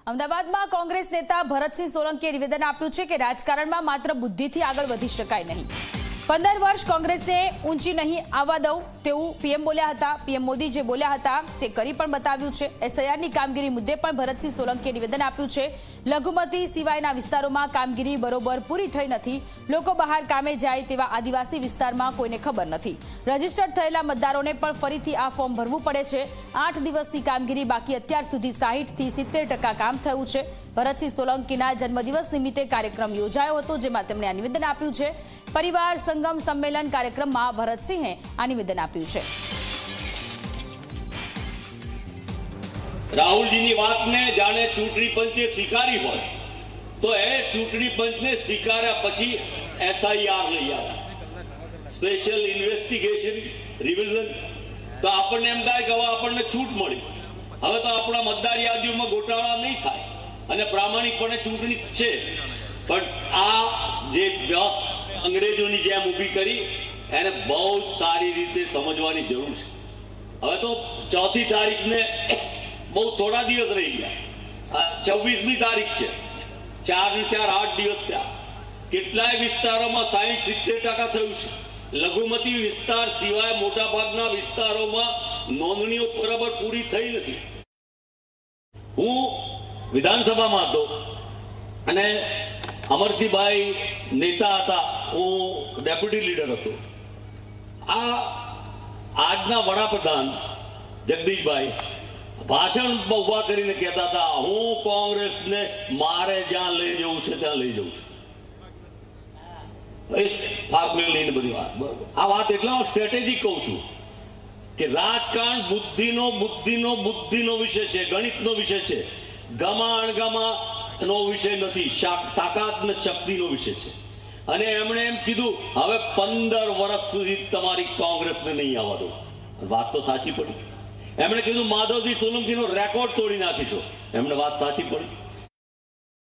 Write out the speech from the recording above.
અમદાવાદમાં કોંગ્રેસ નેતા ભરતસિંહ સોલંકીએ નિવેદન આપ્યું છે કે રાજકારણમાં માત્ર બુદ્ધિથી આગળ વધી શકાય નહીં। 15 વર્ષ કોંગ્રેસને ઊંચી નહીં આવવા દઉં તેવું પીએમ બોલ્યા હતા। પીએમ મોદી જે બોલ્યા હતા તે કરી પણ બતાવ્યું છે। એસઆઈઆરની કામગીરી મુદ્દે પણ ભરતસિંહ સોલંકીએ નિવેદન આપ્યું છે। લઘુમતી સિવાયના વિસ્તારોમાં કામગીરી બરોબર પૂરી થઈ નથી। લોકો બહાર કામે જાય તેવા આદિવાસી વિસ્તારમાં કોઈને ખબર નથી। રજીસ્ટર્ડ થયેલા મતદારોને પણ ફરીથી આ ફોર્મ ભરવું પડે છે। 8 દિવસની કામગીરી બાકી અત્યાર સુધી 60 થી 70% કામ થયું છે। ભરતસિંહ સોલંકીના જન્મદિવસ નિમિત્તે કાર્યક્રમ યોજાયો હતો જેમાં તેમણે આ નિવેદન આપ્યું છે। પરિવાર સંગમ સંમેલન કાર્યક્રમમાં ભરતસિંહે આ નિવેદન આપ્યું છે। રાહુલજીની વાતને જાણે ચૂંટણી પંચે સ્વીકારી હોય તો એ ચૂંટણી પંચને સ્વીકાર્યા પછી એસઆઈઆર લઈ આવ્યા, સ્પેશિયલ ઇન્વેસ્ટિગેશન રિવિઝન। તો આપણને એમ થાય કે હવે આપણને છૂટ મળી, હવે તો આપણા મતદાર યાદીઓમાં ગોટાળા નહીં થાય અને પ્રામાણિકપણે ચૂંટણી છે। પણ આ જે અંગ્રેજોની જેમ ઊભી કરી એને બહુ સારી રીતે સમજવાની જરૂર છે। હવે તો 4મી તારીખને બહુ થોડા દિવસ રહી ગયા, 24મી તારીખ છે, 4 ને 4 8 દિવસ થયા। કેટલાય વિસ્તારોમાં 60-70% થયું છે। લઘુમતી વિસ્તાર સિવાય મોટા ભાગના વિસ્તારોમાં નોંધણીઓ બરાબર પૂરી થઈ નથી। હું વિધાનસભામાં હતો અને અમરસિંહભાઈ નેતા હતા, હું ડેપ્યુટી લીડર હતો। આ આજના વડાપ્રધાન જગદીશભાઈ ભાષણ ઉભા કરીને કહેતા હતા, હું કોંગ્રેસને મારે જ્યાં લઈ જવું છે ત્યાં લઈ જવું છું। બધી વાત બરોબર। આ વાત એટલા સ્ટ્રેટેજી કહું છું કે રાજકારણ બુદ્ધિનો વિષય છે, ગણિતનો વિષય છે, ગમાણનો વિષય નથી, તાકાત ને શક્તિનો વિષય છે। અને એમણે એમ કીધું હવે 15 વર્ષ સુધી તમારી કોંગ્રેસને નહીં આવવા દો। વાત તો સાચી પડી। એમણે કીધું માધવસિંહ સોલંકીનો રેકોર્ડ તોડી નાખીશું, એમણે વાત સાચી પડી।